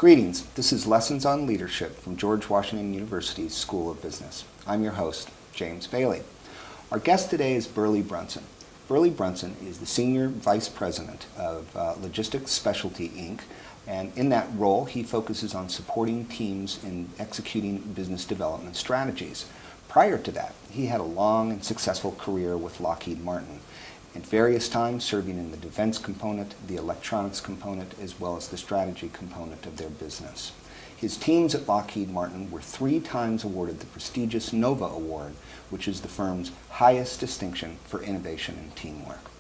Greetings, this is Lessons on Leadership from George Washington University's School of Business. I'm your host, James Bailey. Our guest today is Burlie Brunson. Burlie Brunson is the Senior Vice President of Logistics Specialty, Inc., and in that role he focuses on supporting teams in executing business development strategies. Prior to that, he had a long and successful career with Lockheed Martin, at various times serving in the defense component, the electronics component, as well as the strategy component of their business. His teams at Lockheed Martin were 3 times awarded the prestigious NOVA Award, which is the firm's highest distinction for innovation and teamwork.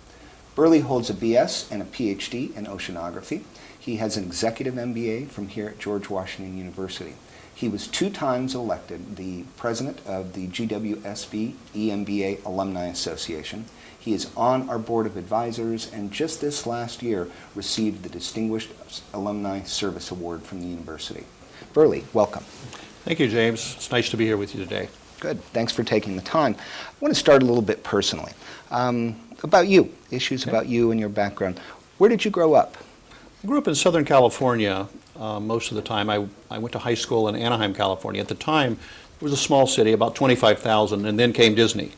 Burlie holds a BS and a PhD in oceanography. He has an executive MBA from here at George Washington University. He was 2 times elected the president of the GWSB EMBA Alumni Association. He is on our board of advisors and just this last year received the Distinguished Alumni Service Award from the university. Burlie, welcome. Thank you, James. It's nice to be here with you today. Good. Thanks for taking the time. I want to start a little bit personally. About you, issues about you and your background. Where did you grow up? I grew up in Southern California most of the time. I went to high school in Anaheim, California. At the time, it was a small city, about 25,000, and then came Disney.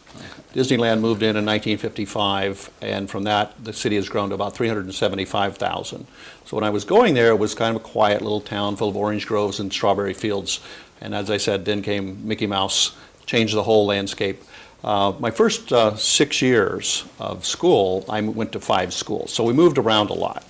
Disneyland moved in 1955, and from that, the city has grown to about 375,000. So when I was going there, it was kind of a quiet little town full of orange groves and strawberry fields. And as I said, then came Mickey Mouse, changed the whole landscape. My first 6 years of school, I went to 5 schools. So we moved around a lot.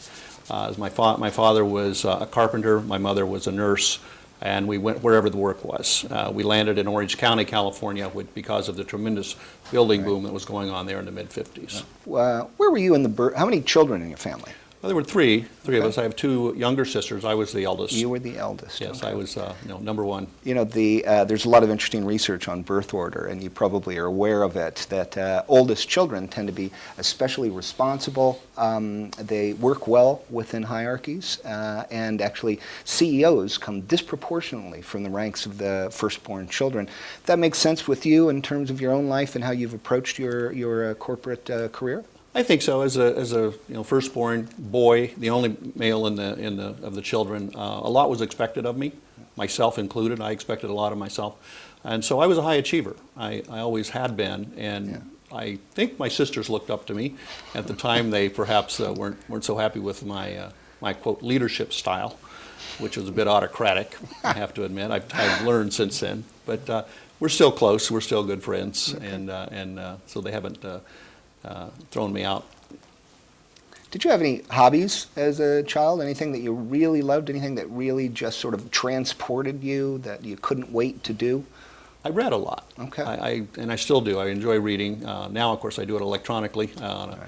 My father was a carpenter, my mother was a nurse, and we went wherever the work was. We landed in Orange County, California, because of the tremendous building boom that was going on there in the mid-50s. Where were you in the how many children in your family? Well, there were three of us. I have 2 younger sisters. I was the eldest. You were the eldest. Yes, okay. I was number 1. You know, there's a lot of interesting research on birth order, and you probably are aware of it, that oldest children tend to be especially responsible. They work well within hierarchies, and actually CEOs come disproportionately from the ranks of the firstborn children. That makes sense with you in terms of your own life and how you've approached your corporate career? I think so. As a firstborn boy, the only male of the children, a lot was expected of me, myself included. I expected a lot of myself, and so I was a high achiever. I always had been, and I think my sisters looked up to me. At the time, they perhaps weren't so happy with my quote leadership style, which was a bit autocratic. I have to admit. I've learned since then, but we're still close. We're still good friends, and so they haven't thrown me out. Did you have any hobbies as a child? Anything that you really loved? Anything that really just sort of transported you, that you couldn't wait to do? I read a lot. Okay. And I still do. I enjoy reading. Now, of course, I do it electronically on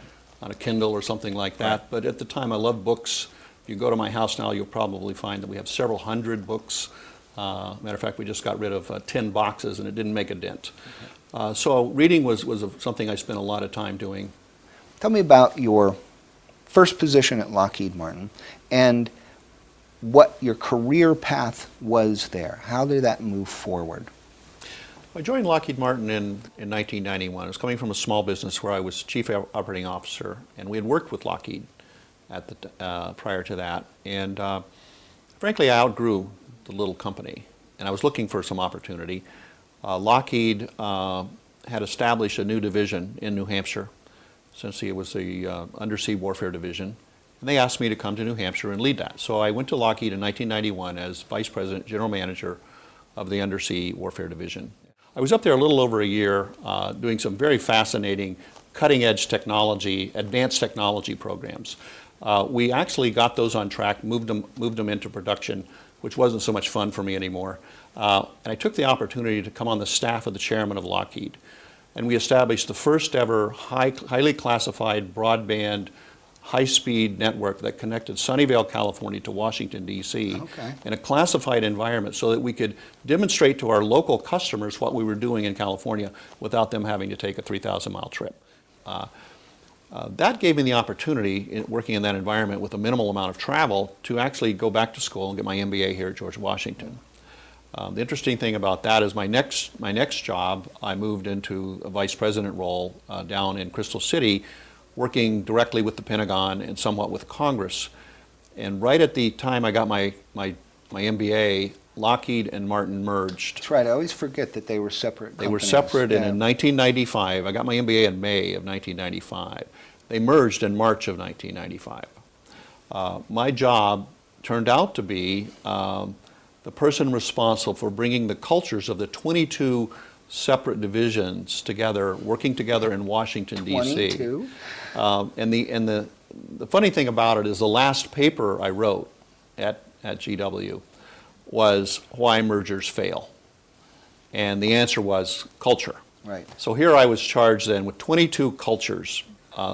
a Kindle or something like that. Right. But at the time, I loved books. If you go to my house now, you'll probably find that we have several hundred books. Matter of fact, we just got rid of 10 boxes, and it didn't make a dent. Okay. So reading was something I spent a lot of time doing. Tell me about your first position at Lockheed Martin and what your career path was there. How did that move forward? I joined Lockheed Martin in 1991. I was coming from a small business where I was chief operating officer, and we had worked with Lockheed prior to that. And frankly, I outgrew the little company, and I was looking for some opportunity. Lockheed had established a new division in New Hampshire. Essentially, it was the Undersea Warfare Division. And they asked me to come to New Hampshire and lead that. So I went to Lockheed in 1991 as Vice President, General Manager of the Undersea Warfare Division. I was up there a little over a year doing some very fascinating cutting-edge technology, advanced technology programs. We actually got those on track, moved them into production, which wasn't so much fun for me anymore. And I took the opportunity to come on the staff of the chairman of Lockheed. And we established the first ever highly classified broadband high-speed network that connected Sunnyvale, California to Washington, D.C. In a classified environment so that we could demonstrate to our local customers what we were doing in California without them having to take a 3,000-mile trip. That gave me the opportunity, working in that environment with a minimal amount of travel, to actually go back to school and get my MBA here at George Washington. The interesting thing about that is my next job, I moved into a vice president role down in Crystal City, working directly with the Pentagon and somewhat with Congress. And right at the time I got my my MBA, Lockheed and Martin merged. That's right. I always forget that they were separate They were companies. separate, and Yeah. in 1995, I got my MBA in May of 1995. They merged in March of 1995. My job turned out to be the person responsible for bringing the cultures of the 22 separate divisions together, working together in Washington, D.C. 22? And the funny thing about it is the last paper I wrote at GW was why mergers fail. And the answer was culture. Right. So here I was charged then with 22 cultures.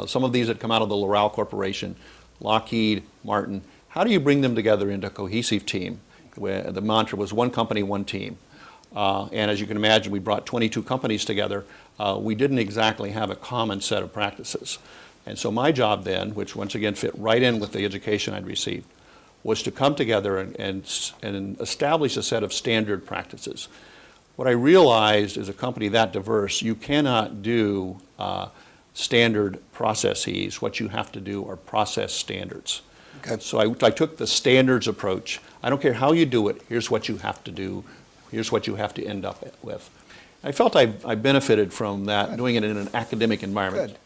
Some of these had come out of the Loral Corporation, Lockheed, Martin. How do you bring them together into a cohesive team? Where the mantra was one company, one team. And as you can imagine, we brought 22 companies together. We didn't exactly have a common set of practices. And so my job then, which once again fit right in with the education I'd received, was to come together and establish a set of standard practices. What I realized is a company that diverse, you cannot do standard processes. What you have to do are process standards. Okay. So I took the standards approach. I don't care how you do it, here's what you have to do, here's what you have to end up with. I felt I benefited from that, Good. doing it in an academic environment.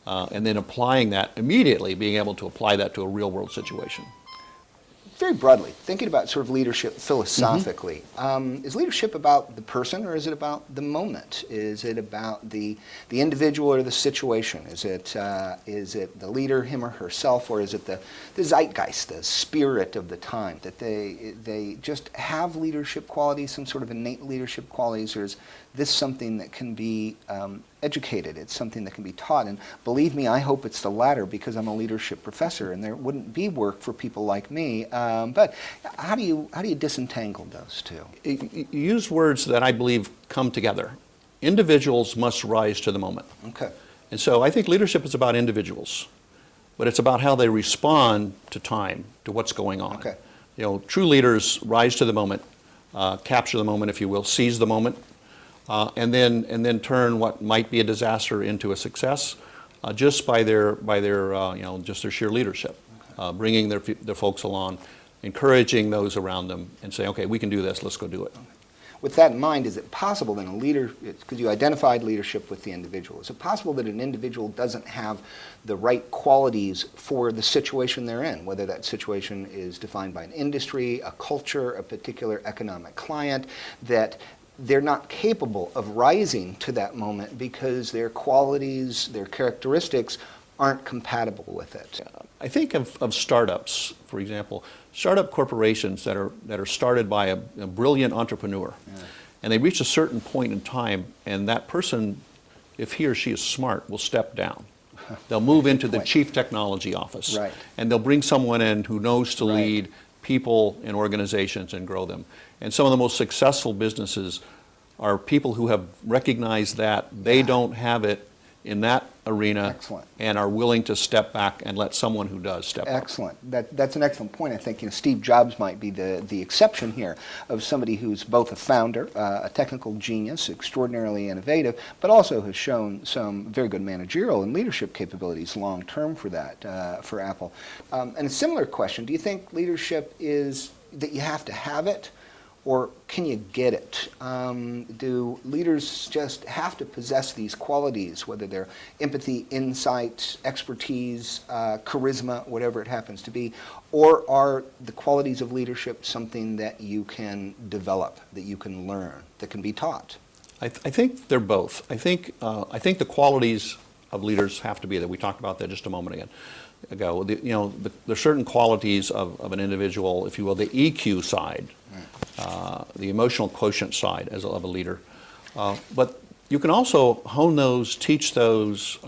Good. And then applying that immediately, being able to apply that to a real world situation. Very broadly, thinking about sort of leadership philosophically, is leadership about the person or is it about the moment? Is it about the individual or the situation? Is it the leader, him or herself, or is it the zeitgeist, the spirit of the time, that they just have leadership qualities, some sort of innate leadership qualities, or is this something that can be educated? It's something that can be taught, and believe me, I hope it's the latter because I'm a leadership professor, and there wouldn't be work for people like me. But how do you disentangle those two? You use words that I believe come together. Individuals must rise to the moment. Okay. And so I think leadership is about individuals, but it's about how they respond to time, to what's going on. Okay. You know, true leaders rise to the moment, capture the moment, if you will, seize the moment, and then turn what might be a disaster into a success, just by their just their sheer leadership, bringing their folks along, encouraging those around them, and saying, okay, we can do this. Let's go do it. With that in mind, is it possible that a leader, because you identified leadership with the individual, is it possible that an individual doesn't have the right qualities for the situation they're in, whether that situation is defined by an industry, a culture, a particular economic client, that they're not capable of rising to that moment because their qualities, their characteristics aren't compatible with it? I think of startups, for example, startup corporations that are started by a brilliant entrepreneur. Yeah. And they reach a certain point in time, and that person, if he or she is smart, will step down. They'll move into the chief technology office. Right. And they'll bring someone in who knows to lead people and organizations and grow them. And some of the most successful businesses are people who have recognized that they don't have it in that arena. Excellent. And are willing to step back and let someone who does step up. Excellent. That's an excellent point. I think Steve Jobs might be the exception here, of somebody who's both a founder, a technical genius, extraordinarily innovative, but also has shown some very good managerial and leadership capabilities long term for that, for Apple. And a similar question, do you think leadership is that you have to have it, or can you get it? Do leaders just have to possess these qualities, whether they're empathy, insight, expertise, charisma, whatever it happens to be, or are the qualities of leadership something that you can develop, that you can learn, that can be taught? I think they're both. I think the qualities of leaders have to be there. We talked about that just a moment ago. There are certain qualities of an individual, if you will, the EQ side, the emotional quotient side of a leader. But you can also hone those, teach those,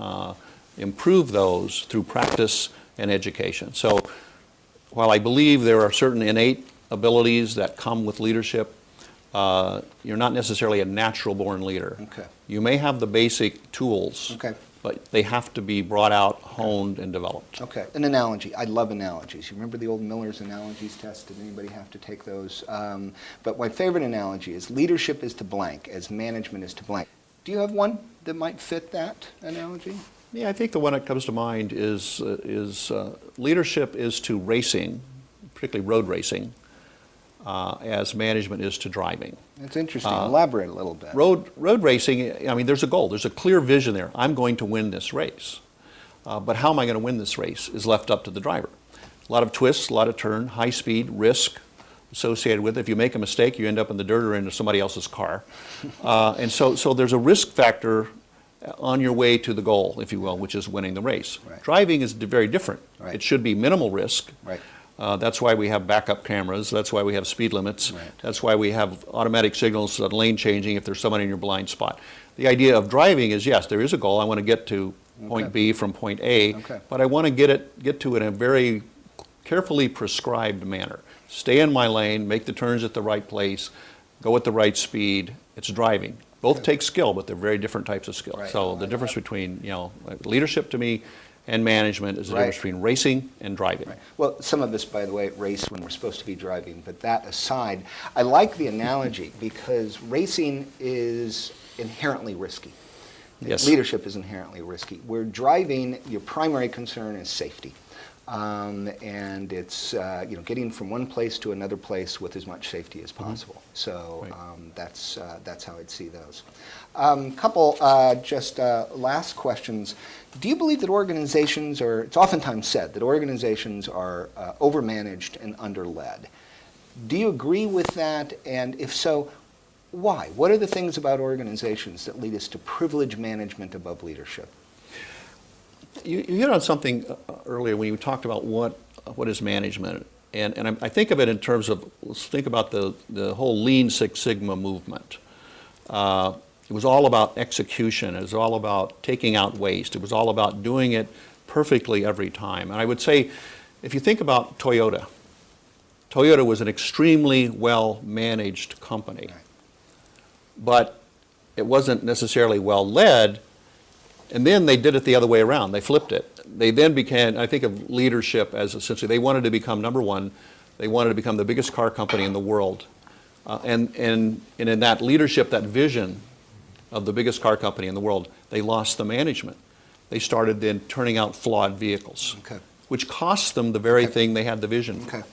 improve those through practice and education. So while I believe there are certain innate abilities that come with leadership, you're not necessarily a natural born leader. Okay. You may have the basic tools. Okay. But they have to be brought out, honed, and developed. Okay. An analogy. I love analogies. You remember the old Miller's analogies test? Did anybody have to take those? But my favorite analogy is leadership is to blank as management is to blank. Do you have one that might fit that analogy? Yeah, I think the one that comes to mind is leadership is to racing, particularly road racing, as management is to driving. That's interesting. Elaborate a little bit. Road racing, I mean, there's a goal. There's a clear vision there. I'm going to win this race. But how am I going to win this race is left up to the driver. A lot of twists, a lot of turn, high speed, risk associated with it. If you make a mistake, you end up in the dirt or into somebody else's car. And so there's a risk factor on your way to the goal, if you will, which is winning the race. Right. Driving is very different. Right. It should be minimal risk. Right. That's why we have backup cameras. That's why we have speed limits. Right. That's why we have automatic signals, lane changing if there's someone in your blind spot. The idea of driving is, yes, there is a goal. I want to get to point B from point A, but I want to get to it in a very carefully prescribed manner. Stay in my lane, make the turns at the right place, go at the right speed. It's driving. Both take skill, but they're very different types of skill. Right. So the difference between, leadership to me and management is the difference between racing and driving. Right. Well, some of us, by the way, race when we're supposed to be driving, but that aside, I like the analogy because racing is inherently risky. Yes. Leadership is inherently risky. Where driving, your primary concern is safety. And it's getting from one place to another place with as much safety as possible. So that's how I'd see those. Couple last questions. Do you believe that organizations are? It's oftentimes said that organizations are overmanaged and underled. Do you agree with that? And if so, why? What are the things about organizations that lead us to privilege management above leadership? You hit on something earlier when you talked about what is management, and I think of it in terms of, let's think about the whole Lean Six Sigma movement. It was all about execution. It was all about taking out waste. It was all about doing it perfectly every time. And I would say, if you think about Toyota was an extremely well-managed company, but it wasn't necessarily well-led. And then they did it the other way around. They flipped it. They then began, I think of leadership as essentially, they wanted to become number one. They wanted to become the biggest car company in the world. And in that leadership, that vision of the biggest car company in the world, they lost the management. They started then turning out flawed vehicles, which cost them the very thing they had the vision for.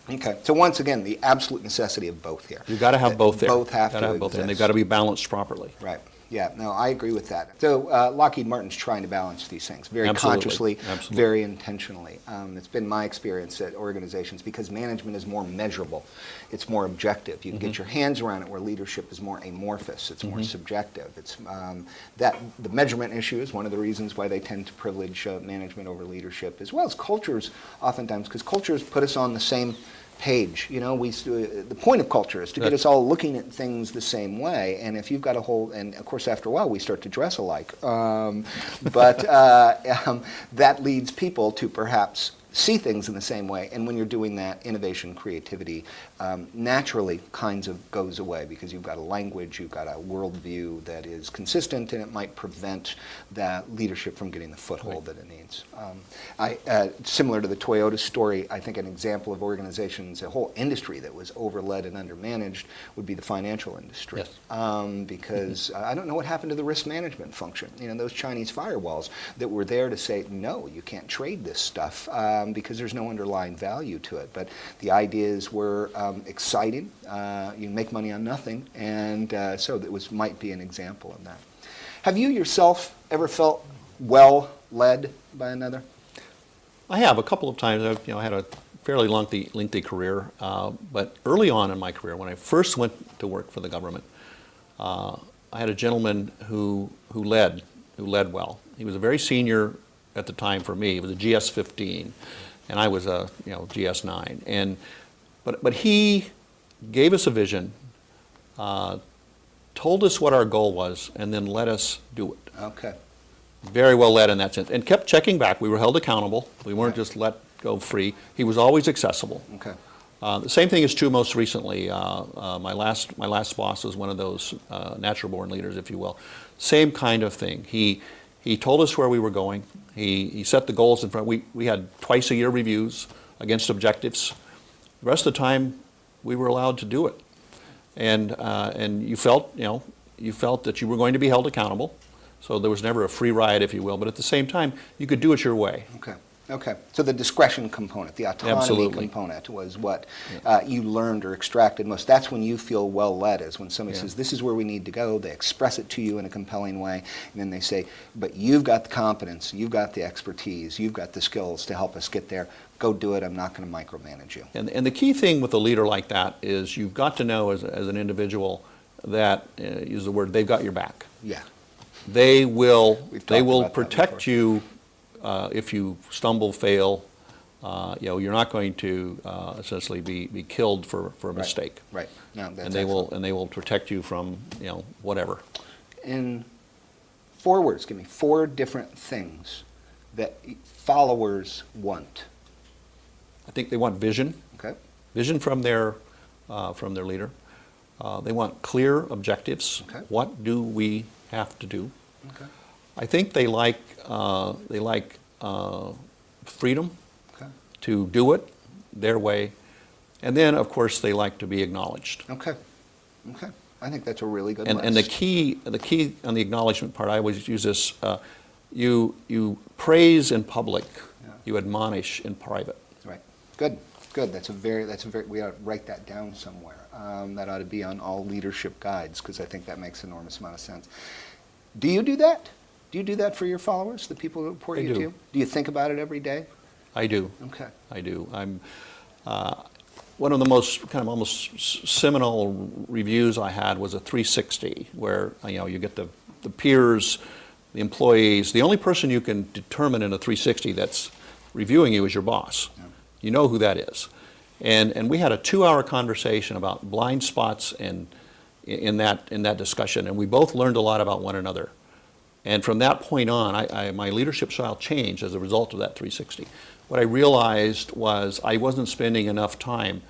Okay. So once again, the absolute necessity of both here. You've got to have both there. Both have to exist. And they've got to be balanced properly. Right. Yeah, no, I agree with that. So Lockheed Martin's trying to balance these things very consciously, very intentionally. It's been my experience at organizations because management is more measurable. It's more objective. You can get your hands around it where leadership is more amorphous. It's more subjective. It's that the measurement issue is one of the reasons why they tend to privilege management over leadership, as well as cultures oftentimes, because cultures put us on the same page. The point of culture is to get us all looking at things the same way. And if you've got a whole, and of course after a while we start to dress alike, but that leads people to perhaps see things in the same way. And when you're doing that, innovation, creativity, naturally kinds of goes away because you've got a language, you've got a worldview that is consistent, and it might prevent that leadership from getting the foothold that it needs. Similar to the Toyota story, I think an example of organizations, a whole industry that was overled and undermanaged would be the financial industry. Yes. Because I don't know what happened to the risk management function. Those Chinese firewalls that were there to say, no, you can't trade this stuff. Because there's no underlying value to it. But the ideas were exciting. You can make money on nothing, and so that might be an example of that. Have you yourself ever felt well led by another? I have a couple of times. I've had a fairly lengthy career, but early on in my career, when I first went to work for the government, I had a gentleman who led well. He was a very senior at the time for me. It was a GS-15, and I was a GS-9. But he gave us a vision, told us what our goal was, and then let us do it. Okay. Very well led in that sense, and kept checking back. We were held accountable. We weren't just let go free. He was always accessible. Okay. The same thing is true most recently. My last boss was one of those natural-born leaders, if you will. Same kind of thing. He told us where we were going. He set the goals in front. We had twice-a-year reviews against objectives. The rest of the time, we were allowed to do it. And you felt that you were going to be held accountable. So there was never a free ride, if you will. But at the same time, you could do it your way. Okay. Okay, so the discretion component, the autonomy Absolutely. component was what you learned or extracted most. That's when you feel well led, is when somebody Yeah. says, this is where we need to go, they express it to you in a compelling way, and then they say, but you've got the competence, you've got the expertise, you've got the skills to help us get there. Go do it, I'm not going to micromanage you. And the key thing with a leader like that is you've got to know as an individual that, use the word, they've got your back. Yeah. They will We've talked about that protect before. you if you stumble, fail. You're not going to essentially be killed for a mistake. Right. No, that's And they will protect you from whatever. In 4 words, give me 4 different things that followers want. I think they want vision. Okay. Vision from their leader. They want clear objectives. Okay. What do we have to do? Okay. I think they like freedom Okay. to do it their way, and then of course they like to be acknowledged. Okay. Okay. I think that's a really good And the key on the acknowledgement part, I always use this: you praise in public, Yeah. you admonish in private. Right. Good. Good. That's a very. We ought to write that down somewhere. That ought to be on all leadership guides, because I think that makes an enormous amount of sense. Do you do that? Do you do that for your followers, the people who report I you do. to? Do you think about it every day? I do. Okay. I do. I'm one of the most kind of almost seminal reviews I had was a 360, where you get the peers, the employees. The only person you can determine in a 360 that's reviewing you is your boss. Yeah. You know who that is. And we had a 2-hour conversation about blind spots and in that discussion, and we both learned a lot about one another. And from that point on, my leadership style changed as a result of that 360. What I realized was I wasn't spending enough time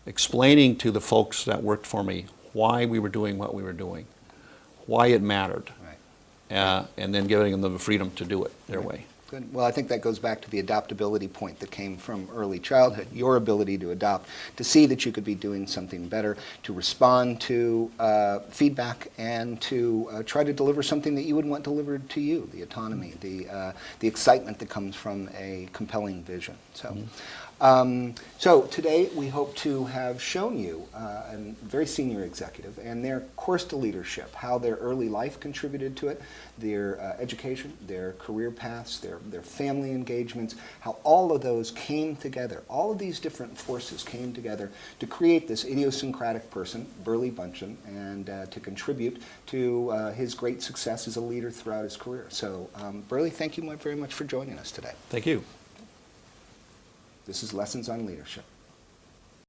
explaining to the folks that worked for me why we were doing what we were doing, why it mattered, Right. and then giving them the freedom to do it their Right. way. Good. Well, I think that goes back to the adaptability point that came from early childhood, your ability to adopt, to see that you could be doing something better, to respond to feedback, and to try to deliver something that you would want delivered to you, the autonomy, the excitement that comes from a compelling vision. So today we hope to have shown you a very senior executive and their course to leadership, how their early life contributed to it, their education, their career paths, their family engagements, how all of those came together. All of these different forces came together to create this idiosyncratic person, Burlie Brunson, and to contribute to his great success as a leader throughout his career. So Burlie, thank you very much for joining us today. Thank you. This is Lessons on Leadership.